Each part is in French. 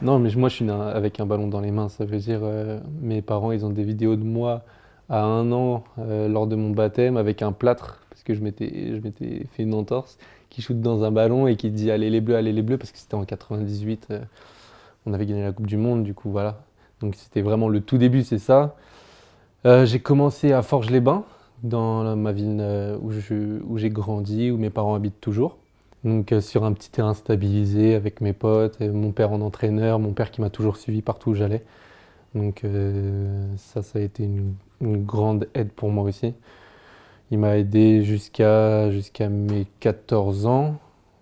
Non, mais moi je suis né avec un ballon dans les mains, ça veut dire mes parents ils ont des vidéos de moi à 1 an lors de mon baptême avec un plâtre, parce que je m'étais fait une entorse, qui shoot dans un ballon et qui dit allez les bleus, parce que c'était en 98, on avait gagné la Coupe du Monde, du coup voilà. Donc c'était vraiment le tout début, c'est ça. J'ai commencé à Forges-les-Bains, dans ma ville où j'ai grandi, où mes parents habitent toujours. Donc sur un petit terrain stabilisé avec mes potes, et mon père en entraîneur, mon père qui m'a toujours suivi partout où j'allais. Donc ça a été une grande aide pour moi aussi. Il m'a aidé jusqu'à mes 14 ans,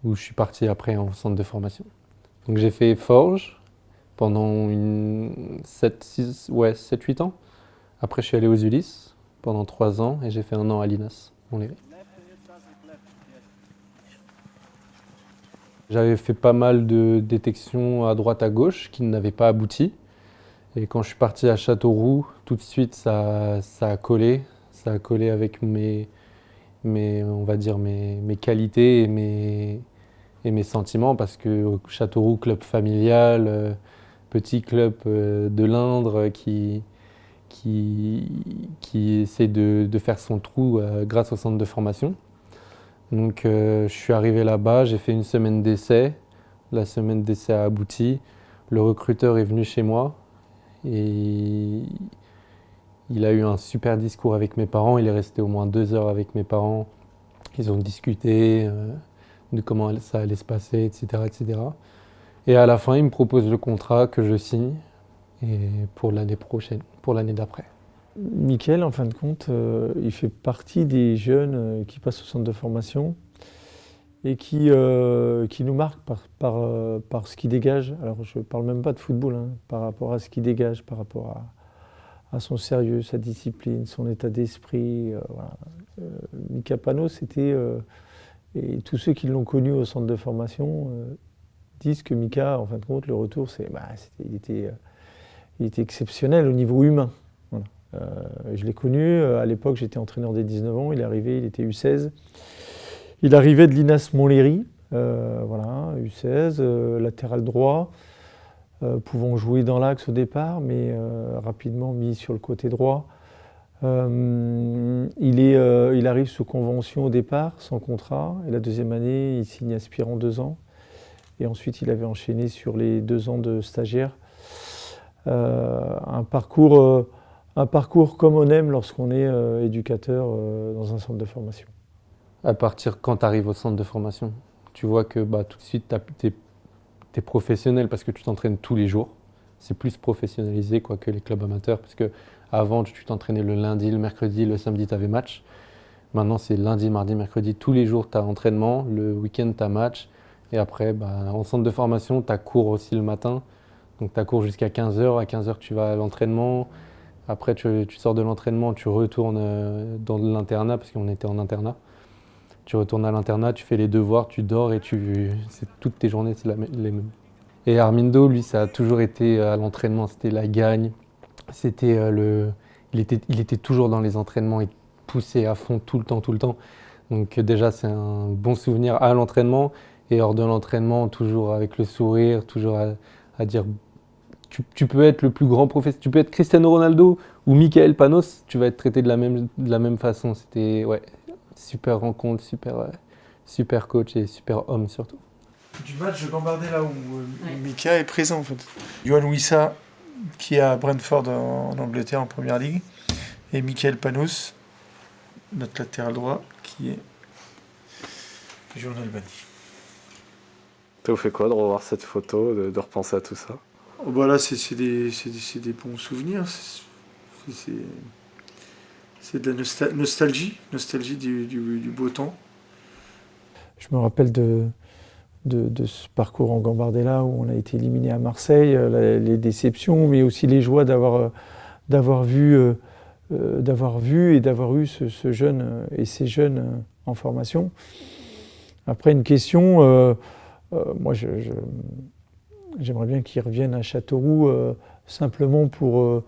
où je suis parti après en centre de formation. Donc j'ai fait Forges pendant 7, 8 ans. Après je suis allé aux Ulysses pendant 3 ans et j'ai fait 1 an à l'INAS, Montlhéry. J'avais fait pas mal de détections à droite à gauche qui n'avaient pas abouti. Et quand je suis parti à Châteauroux, tout de suite ça a collé. Ça a collé avec on va dire mes qualités et mes sentiments, parce que au Châteauroux, club familial, petit club de l'Indre qui essaie de faire son trou grâce au centre de formation. Donc je suis arrivé là-bas, j'ai fait une semaine d'essai. La semaine d'essai a abouti. Le recruteur est venu chez moi et il a eu un super discours avec mes parents. Il est resté au moins 2 heures avec mes parents. Ils ont discuté de comment ça allait se passer, etc., etc. Et à la fin, il me propose le contrat que je signe et pour l'année prochaine, pour l'année d'après. Mickaël, en fin de compte, il fait partie des jeunes qui passent au centre de formation et qui nous marquent par ce qu'il dégage. Alors je ne parle même pas de football, hein, par rapport à ce qu'il dégage, par rapport à son sérieux, sa discipline, son état d'esprit. Voilà. Mika Panos, et tous ceux qui l'ont connu au centre de formation disent que Mika, en fin de compte, le retour, il était exceptionnel au niveau humain. Voilà. Je l'ai connu, à l'époque j'étais entraîneur des 19 ans, il est arrivé, il était U16. Il arrivait de l'INAS Montlhéry, voilà, U16, latéral droit, pouvant jouer dans l'axe au départ, mais rapidement mis sur le côté droit. Il arrive sous convention au départ, sans contrat, et la deuxième année, il signe aspirant 2 ans. Et ensuite, il avait enchaîné sur les 2 ans de stagiaire. Un parcours comme on aime lorsqu'on est éducateur dans un centre de formation. À partir quand tu arrives au centre de formation, tu vois que tout de suite tu es professionnel parce que tu t'entraînes tous les jours. C'est plus professionnalisé quoi, que les clubs amateurs, parce que avant tu t'entraînais le lundi, le mercredi, le samedi tu avais match. Maintenant c'est lundi, mardi, mercredi, tous les jours tu as entraînement, le week-end tu as match. Et après en centre de formation tu as cours aussi le matin. Donc tu as cours jusqu'à 15h, à 15h tu vas à l'entraînement. Après tu sors de l'entraînement, tu retournes dans l'internat, parce qu'on était en internat. Tu retournes à l'internat, tu fais les devoirs, tu dors et toutes tes journées, c'est les mêmes. Et Armindo, lui, ça a toujours été à l'entraînement, c'était la gagne. Il était toujours dans les entraînements, il poussait à fond tout le temps, tout le temps. Donc déjà, c'est un bon souvenir à l'entraînement, et hors de l'entraînement, toujours avec le sourire, toujours à dire tu peux être le plus grand professeur, tu peux être Cristiano Ronaldo ou Mickaël Panos, tu vas être traité de la même façon. C'était super rencontre, super coach et super homme surtout. Du match de Gambardella où Mika est présent en fait. Yoann Wissa qui est à Brentford en Angleterre en première ligue, et Mickaël Panos, notre latéral droit, qui est joué en Albanie. Ça vous fait quoi de revoir cette photo, de repenser à tout ça? Voilà, c'est des bons souvenirs. C'est de la nostalgie du beau temps. Je me rappelle de ce parcours en Gambardella où on a été éliminé à Marseille, les déceptions, mais aussi les joies d'avoir vu et d'avoir eu ce jeune et ces jeunes en formation. Après, une question, moi j'aimerais bien qu'ils reviennent à Châteauroux simplement pour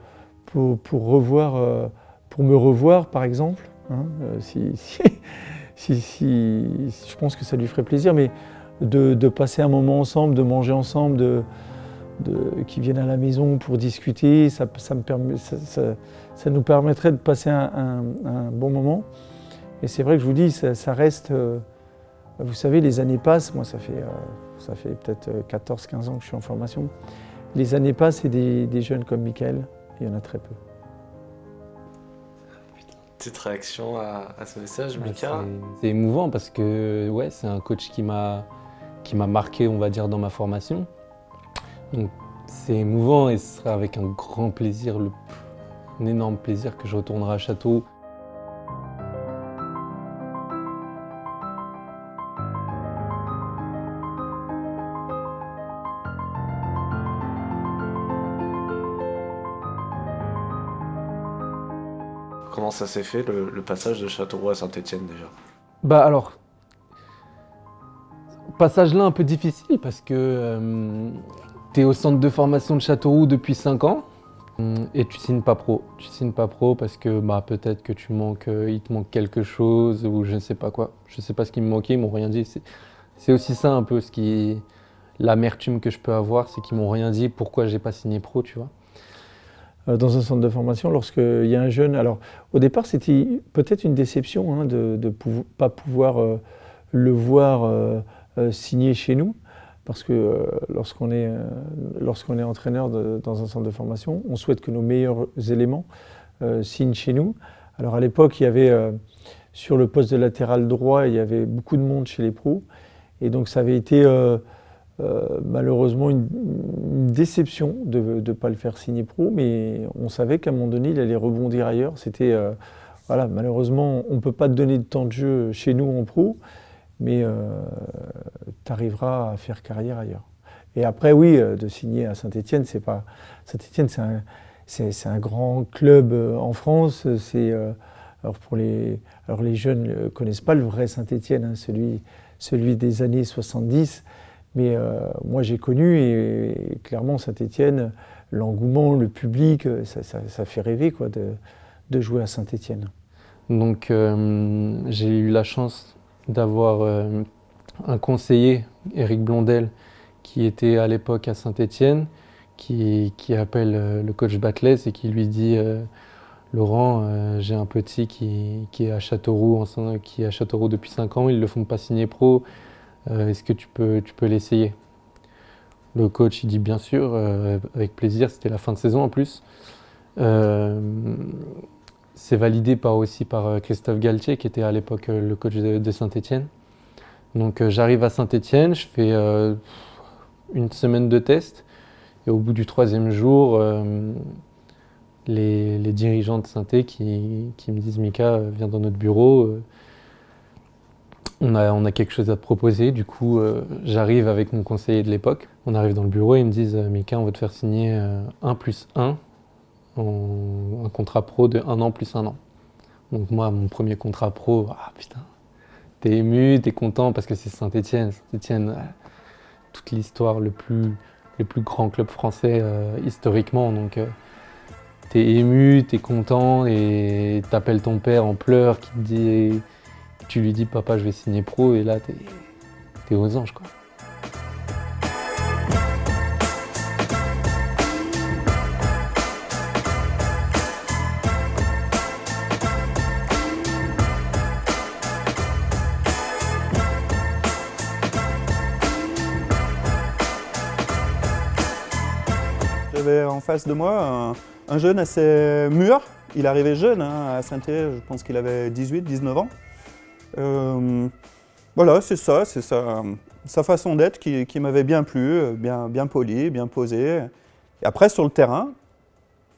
me revoir par exemple. Hein, je pense que ça lui ferait plaisir, mais de passer un moment ensemble, de manger ensemble, qui viennent à la maison pour discuter. Ça nous permettrait de passer un bon moment. Et c'est vrai que je vous dis, ça reste... vous savez, les années passent. Moi, ça fait peut-être 14-15 ans que je suis en formation. Les années passent et des jeunes comme Michael, il y en a très peu. Petite réaction à ce message, Mika? C'est émouvant parce que ouais, c'est un coach qui m'a marqué, on va dire, dans ma formation. Donc c'est émouvant et ce sera avec un grand plaisir, un énorme plaisir que je retournerai à Châteauroux. Comment ça s'est fait, le passage de Châteauroux à Saint-Étienne déjà? Bah alors, passage là un peu difficile parce que tu es au centre de formation de Châteauroux depuis 5 ans et tu signes pas pro. Tu signes pas pro parce que bah, peut-être que il te manque quelque chose ou je ne sais pas quoi. Je ne sais pas ce qui me manquait, ils m'ont rien dit. C'est aussi ça un peu l'amertume que je peux avoir, c'est qu'ils m'ont rien dit pourquoi j'ai pas signé pro, tu vois. Dans un centre de formation, lorsqu'il y a un jeune... Alors, au départ, c'était peut-être une déception hein, de ne pas pouvoir le voir signer chez nous, parce que lorsqu'on est entraîneur dans un centre de formation, on souhaite que nos meilleurs éléments signent chez nous. Alors, à l'époque, il y avait, sur le poste de latéral droit, il y avait beaucoup de monde chez les pros, et donc ça avait été... malheureusement une déception de ne pas le faire signer pro, mais on savait qu'à un moment donné, il allait rebondir ailleurs. C'était, voilà, malheureusement, on ne peut pas te donner de temps de jeu chez nous en pro, mais tu arriveras à faire carrière ailleurs. Et après, oui, de signer à Saint-Étienne, Saint-Étienne, c'est un grand club en France. Alors les jeunes ne connaissent pas le vrai Saint-Étienne, hein, celui des années 70. Mais moi j'ai connu et clairement Saint-Étienne, l'engouement, le public, ça fait rêver quoi, de jouer à Saint-Étienne. Donc j'ai eu la chance d'avoir un conseiller, Éric Blondel, qui était à l'époque à Saint-Étienne, qui appelle le coach Batles et qui lui dit Laurent, j'ai un petit qui est à Châteauroux, depuis 5 ans, ils ne le font pas signer pro. Est-ce que tu peux l'essayer? Le coach il dit bien sûr, avec plaisir, c'était la fin de saison en plus. C'est validé aussi par Christophe Galtier qui était à l'époque le coach de Saint-Étienne. Donc j'arrive à Saint-Étienne, je fais une semaine de test et au bout du 3e jour, les dirigeants de Saint-É qui me disent Mika, viens dans notre bureau. On a quelque chose à te proposer, du coup j'arrive avec mon conseiller de l'époque. On arrive dans le bureau et ils me disent Mika, on va te faire signer 1+1, un contrat pro de 1 an plus 1 an. Donc moi, mon premier contrat pro, putain, t'es ému, t'es content parce que c'est Saint-Étienne. Saint-Étienne, toute l'histoire, le plus grand club français historiquement. Donc t'es ému, t'es content et t'appelles ton père en pleurs qui te dit... Tu lui dis papa je vais signer pro et là t'es aux anges quoi. J'avais en face de moi un jeune assez mûr. Il arrivait jeune hein, à Saint-É, je pense qu'il avait 18-19 ans. Voilà, c'est sa façon d'être qui m'avait bien plu, bien poli, bien posé. Et après, sur le terrain,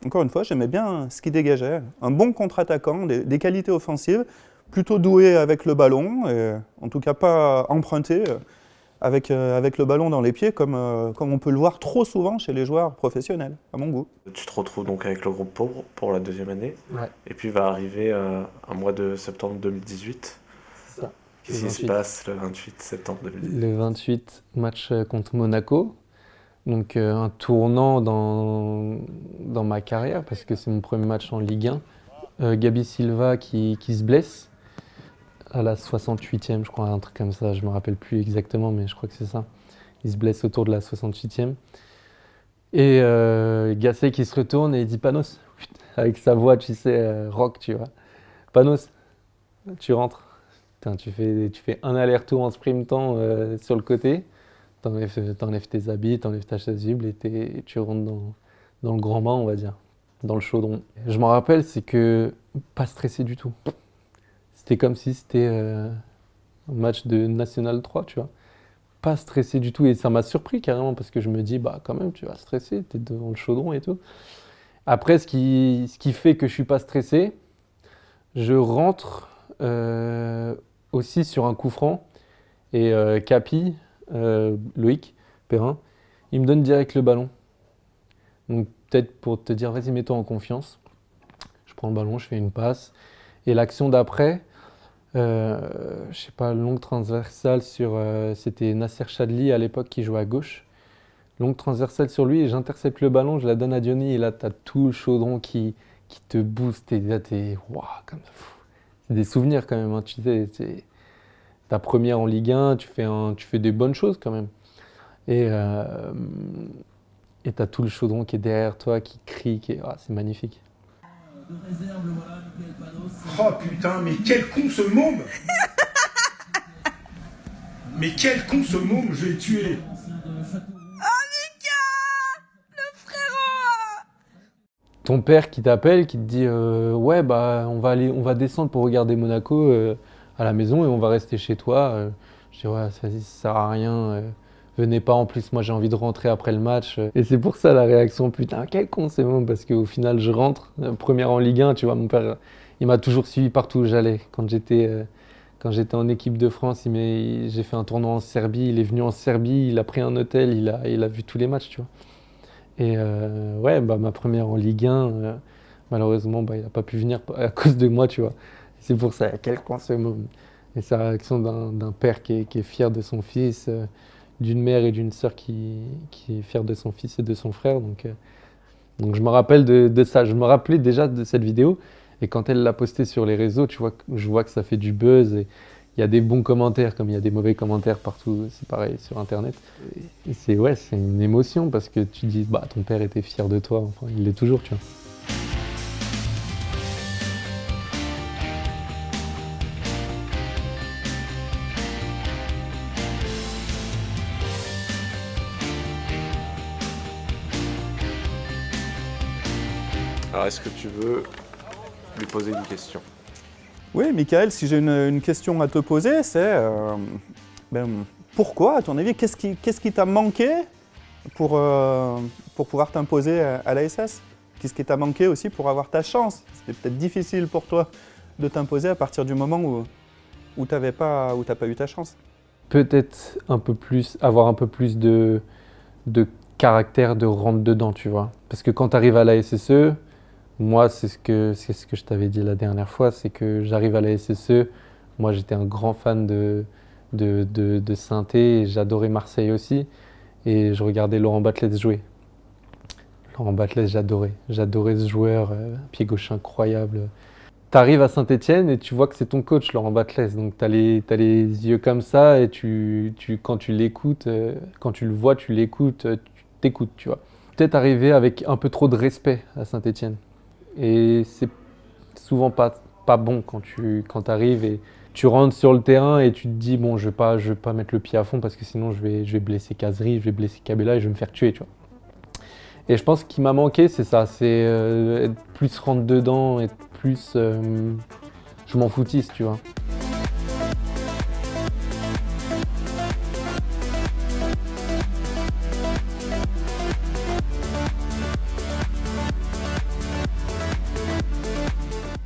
encore une fois, j'aimais bien ce qu'il dégageait. Un bon contre-attaquant, des qualités offensives, plutôt doué avec le ballon, et en tout cas pas emprunté avec le ballon dans les pieds comme on peut le voir trop souvent chez les joueurs professionnels, à mon goût. Tu te retrouves donc avec le groupe pour la 2e année, Ouais. Et puis va arriver un mois de septembre 2018. Qu'est-ce qui se passe le 28 septembre 2018? Le 28, match contre Monaco. Donc un tournant dans ma carrière parce que c'est mon premier match en Ligue 1. Gabi Silva qui se blesse à la 68e, je crois, un truc comme ça. Je ne me rappelle plus exactement, mais je crois que c'est ça. Il se blesse autour de la 68e. Et Gasset qui se retourne et il dit Panos, avec sa voix, tu sais, rock, tu vois. Panos, tu rentres. Putain, tu fais un aller-retour en sprintant sur le côté, t'enlèves tes habits, t'enlèves ta chasuble et tu rentres dans le grand bain, on va dire, dans le chaudron. Je m'en rappelle, c'est que pas stressé du tout. C'était comme si c'était un match de National 3, tu vois. Pas stressé du tout et ça m'a surpris carrément parce que je me dis, bah quand même, tu vas stresser, t'es devant le chaudron et tout. Après, ce qui fait que je suis pas stressé, je rentre aussi sur un coup franc et Capi, Loïc Perrin, il me donne direct le ballon. Donc peut-être pour te dire, vas-y, mets-toi en confiance. Je prends le ballon, je fais une passe. Et l'action d'après, je sais pas, longue transversale sur... c'était Nasser Chadli à l'époque qui jouait à gauche. Longue transversale sur lui et j'intercepte le ballon, je la donne à Diony et là, tu as tout le chaudron qui te booste. Et là, t'es... Waouh, comme ça. C'est des souvenirs quand même, hein, tu sais. C'est ta première en Ligue 1, tu fais des bonnes choses quand même. Et t'as tout le chaudron qui est derrière toi, qui crie, c'est magnifique. Oh putain, mais quel con ce môme. Mais quel con ce môme, je vais le tuer. Ton père qui t'appelle, qui te dit ouais bah on va descendre pour regarder Monaco à la maison et on va rester chez toi. Je dis ouais ça sert à rien, venez pas, en plus moi j'ai envie de rentrer après le match. Et c'est pour ça la réaction, putain quel con c'est bon, parce qu'au final je rentre, première en Ligue 1, tu vois, mon père il m'a toujours suivi partout où j'allais. Quand j'étais en équipe de France, j'ai fait un tournoi en Serbie, il est venu en Serbie, il a pris un hôtel, il a vu tous les matchs, tu vois. Et ouais, bah, ma première en Ligue 1, malheureusement, bah, il n'a pas pu venir à cause de moi, tu vois. C'est pour ça, quel con ce môme. Et c'est la réaction d'un père qui est fier de son fils, d'une mère et d'une sœur qui est fière de son fils et de son frère. Donc je me rappelle de ça. Je me rappelais déjà de cette vidéo. Et quand elle l'a postée sur les réseaux, je vois que ça fait du buzz. Et il y a des bons commentaires comme il y a des mauvais commentaires partout. C'est pareil sur Internet. Et c'est une émotion parce que tu dis, bah, ton père était fier de toi. Enfin, il l'est toujours, tu vois. Alors, est-ce que tu veux lui poser une question? Oui, Michael, si j'ai une question à te poser, c'est pourquoi, à ton avis, qu'est-ce qui t'a manqué pour pouvoir t'imposer à l'ASS? Qu'est-ce qui t'a manqué aussi pour avoir ta chance? C'était peut-être difficile pour toi de t'imposer à partir du moment où t'as pas eu ta chance. Peut-être avoir un peu plus de caractère, de rentre dedans, tu vois. Parce que quand tu arrives à la SSE, moi, c'est ce que je t'avais dit la dernière fois, c'est que j'arrive à la SSE, moi j'étais un grand fan de synthé, et j'adorais Marseille aussi, et je regardais Laurent Batles jouer. Laurent Batles, j'adorais ce joueur, pied gauche incroyable. T'arrives à Saint-Etienne et tu vois que c'est ton coach, Laurent Batles, donc t'as les yeux comme ça, et quand tu l'écoutes, quand tu le vois, tu l'écoutes, tu t'écoutes, tu vois. Peut-être arriver avec un peu trop de respect à Saint-Etienne. Et c'est souvent pas bon quand tu arrives et tu rentres sur le terrain et tu te dis bon, je vais pas mettre le pied à fond parce que sinon je vais blesser Kazri, je vais blesser Kabela et je vais me faire tuer, tu vois. Et je pense qu'il m'a manqué, c'est ça, c'est être plus rentre dedans, être plus je m'en foutisse, tu vois.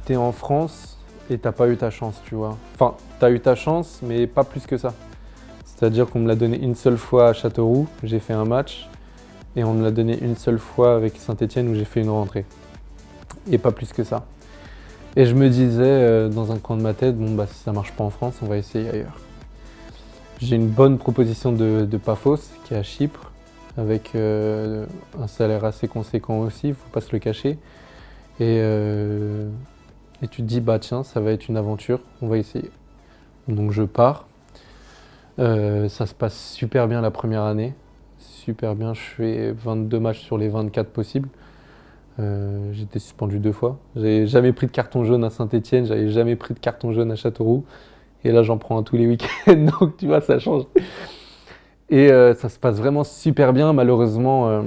T'es en France et t'as pas eu ta chance, tu vois. Enfin, t'as eu ta chance, mais pas plus que ça. C'est-à-dire qu'on me l'a donné une seule fois à Châteauroux, j'ai fait un match, et on me l'a donné une seule fois avec Saint-Etienne où j'ai fait une rentrée. Et pas plus que ça. Et je me disais dans un coin de ma tête, bon bah si ça marche pas en France, on va essayer ailleurs. J'ai une bonne proposition de Paphos, qui est à Chypre, avec un salaire assez conséquent aussi, il faut pas se le cacher. Et tu te dis, bah tiens, ça va être une aventure, on va essayer. Donc je pars. Ça se passe super bien la première année. super bien. Je fais 22 matchs sur les 24 possibles. J'ai été suspendu 2 fois. J'avais jamais pris de carton jaune à Saint-Étienne, j'avais jamais pris de carton jaune à Châteauroux. Et là, j'en prends un tous les week-ends, donc tu vois, ça change. Et ça se passe vraiment super bien. Malheureusement,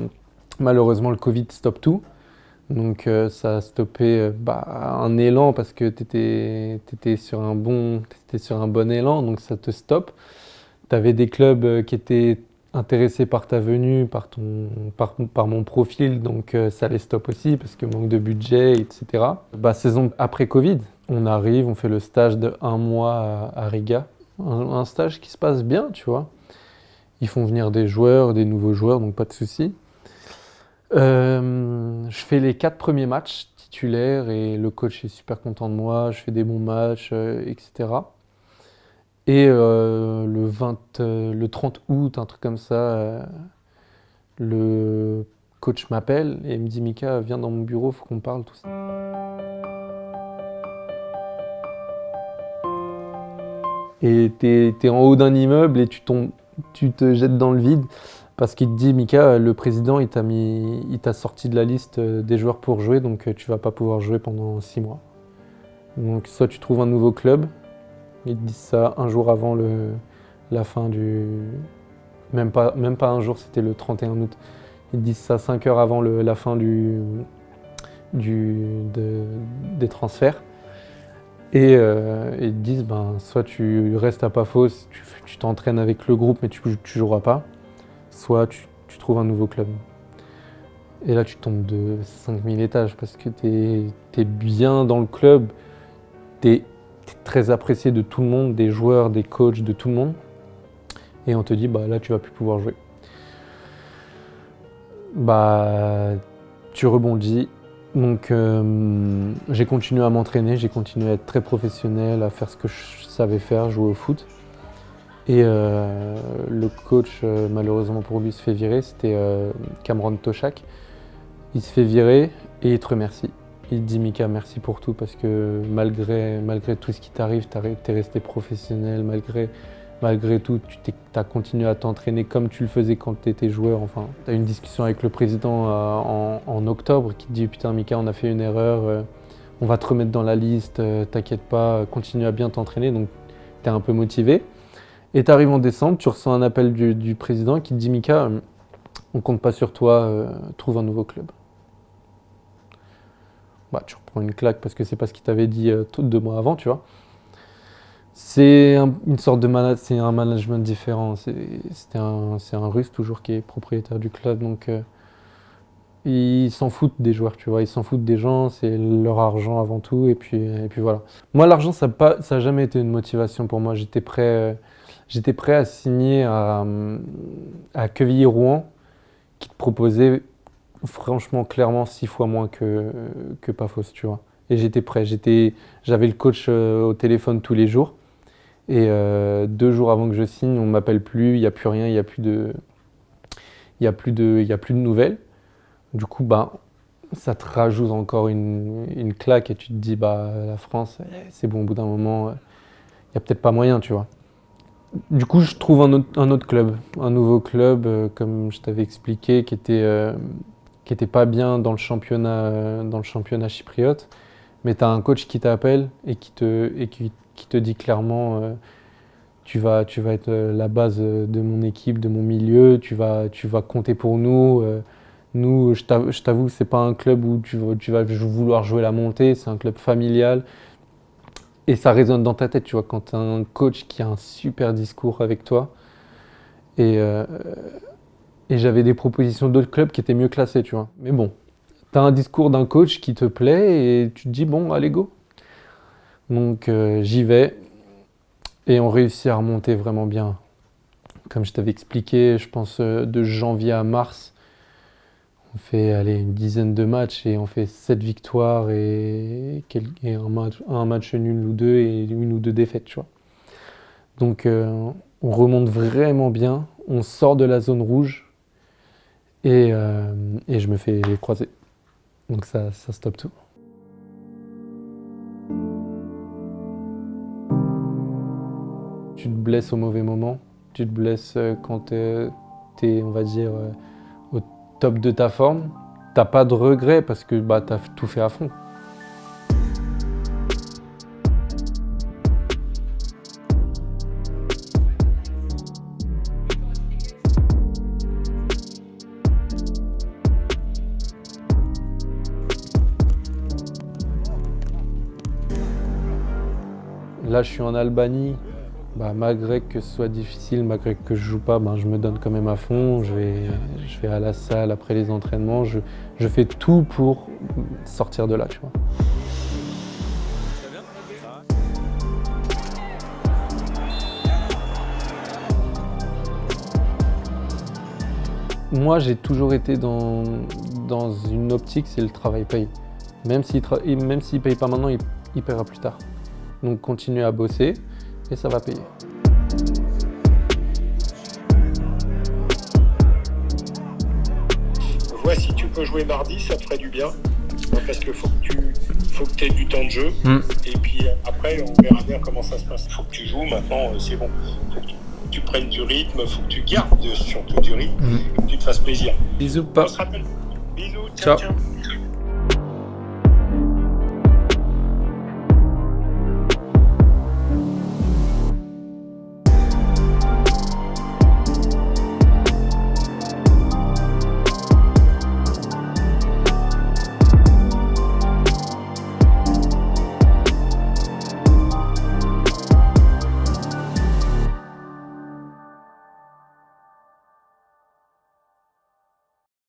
le Covid stoppe tout. Donc ça a stoppé un élan parce que t'étais sur un bon élan, donc ça te stoppe. Tu avais des clubs qui étaient intéressés par ta venue, par mon profil, donc ça les stoppe aussi parce que manque de budget, etc. Saison après Covid, on arrive, on fait le stage de 1 mois à Riga. Un stage qui se passe bien, tu vois. Ils font venir des joueurs, des nouveaux joueurs, donc pas de souci. Je fais les 4 premiers matchs titulaires et le coach est super content de moi, je fais des bons matchs, etc. Et le 30 août, un truc comme ça, le coach m'appelle et il me dit Mika, viens dans mon bureau, faut qu'on parle, tout ça. Et t'es en haut d'un immeuble et tu te jettes dans le vide parce qu'il te dit Mika, le président il t'a sorti de la liste des joueurs pour jouer, donc tu vas pas pouvoir jouer pendant 6 mois. Donc soit tu trouves un nouveau club, ils te disent ça un jour avant la fin du... Même pas un jour, c'était le 31 août. Ils te disent ça 5 heures avant la fin des transferts. Et ils te disent, soit tu restes à Paphos, tu t'entraînes avec le groupe mais tu joueras pas, soit tu trouves un nouveau club. Et là tu tombes de 5000 étages parce que t'es bien dans le club, t'es très apprécié de tout le monde, des joueurs, des coachs, de tout le monde. Et on te dit, là tu vas plus pouvoir jouer. Tu rebondis. Donc j'ai continué à m'entraîner, j'ai continué à être très professionnel, à faire ce que je savais faire, jouer au foot. Et le coach, malheureusement pour lui, se fait virer, c'était Cameron Toshak. Il se fait virer et il te remercie. Il te dit Mika, merci pour tout parce que malgré tout ce qui t'arrive, t'es resté professionnel, malgré tout, tu as continué à t'entraîner comme tu le faisais quand tu étais joueur. Enfin, tu as eu une discussion avec le président en octobre qui te dit putain Mika, on a fait une erreur, on va te remettre dans la liste, t'inquiète pas, continue à bien t'entraîner. Donc tu es un peu motivé. Et tu arrives en décembre, tu reçois un appel du président qui te dit Mika, on compte pas sur toi, trouve un nouveau club. Tu reprends une claque parce que c'est pas ce qu'il t'avait dit 2 mois avant, tu vois. C'est une sorte de c'est un management différent. C'est un Russe toujours qui est propriétaire du club, donc ils s'en foutent des joueurs, tu vois. Ils s'en foutent des gens, c'est leur argent avant tout, et puis voilà. Moi, l'argent, ça a jamais été une motivation pour moi. J'étais prêt à signer à Quevilly-Rouen, qui te proposait franchement, clairement 6 fois moins que Paphos, tu vois. Et j'étais prêt. J'avais le coach au téléphone tous les jours. Et 2 jours avant que je signe, on ne m'appelle plus, il n'y a plus rien, il n'y a plus de nouvelles. Du coup, ça te rajoute encore une claque et tu te dis, la France, c'est bon, au bout d'un moment, il n'y a peut-être pas moyen, tu vois. Du coup, je trouve un autre club, un nouveau club, comme je t'avais expliqué, qui était pas bien dans le championnat chypriote. Mais tu as un coach qui t'appelle et qui te dit clairement tu vas être la base de mon équipe, de mon milieu, tu vas compter pour nous. Nous, je t'avoue, c'est pas un club où tu vas vouloir jouer la montée, c'est un club familial. Et ça résonne dans ta tête, tu vois, quand tu as un coach qui a un super discours avec toi. Et j'avais des propositions d'autres clubs qui étaient mieux classés, tu vois. Mais bon, tu as un discours d'un coach qui te plaît et tu te dis, bon, allez, go. Donc j'y vais et on réussit à remonter vraiment bien. Comme je t'avais expliqué, je pense de janvier à mars, on fait une dizaine de matchs et on fait 7 victoires et un match nul ou 2 et 1 ou 2 défaites, tu vois. Donc on remonte vraiment bien, on sort de la zone rouge et je me fais croiser. Donc ça stoppe tout. Tu te blesses au mauvais moment, tu te blesses quand t'es tu es, on va dire, au top de ta forme, t'as pas de regrets parce que bah, tu as tout fait à fond. Là, je suis en Albanie. Bah, malgré que ce soit difficile, malgré que je joue pas, ben, je me donne quand même à fond. Je vais à la salle après les entraînements. Je fais tout pour sortir de là, tu vois. Moi, j'ai toujours été dans une optique, c'est le travail paye. Même s'il paye pas maintenant, il paiera plus tard. Donc continuez à bosser et ça va payer. Vois si tu peux jouer mardi, ça te ferait du bien. Parce que faut que tu aies du temps de jeu. Et puis après, on verra bien comment ça se passe. Faut que tu joues maintenant, c'est bon. Faut que tu prennes du rythme, faut que tu gardes surtout du rythme et que tu te fasses plaisir. Bisous, On se rappelle. Bisous, ciao. Ciao.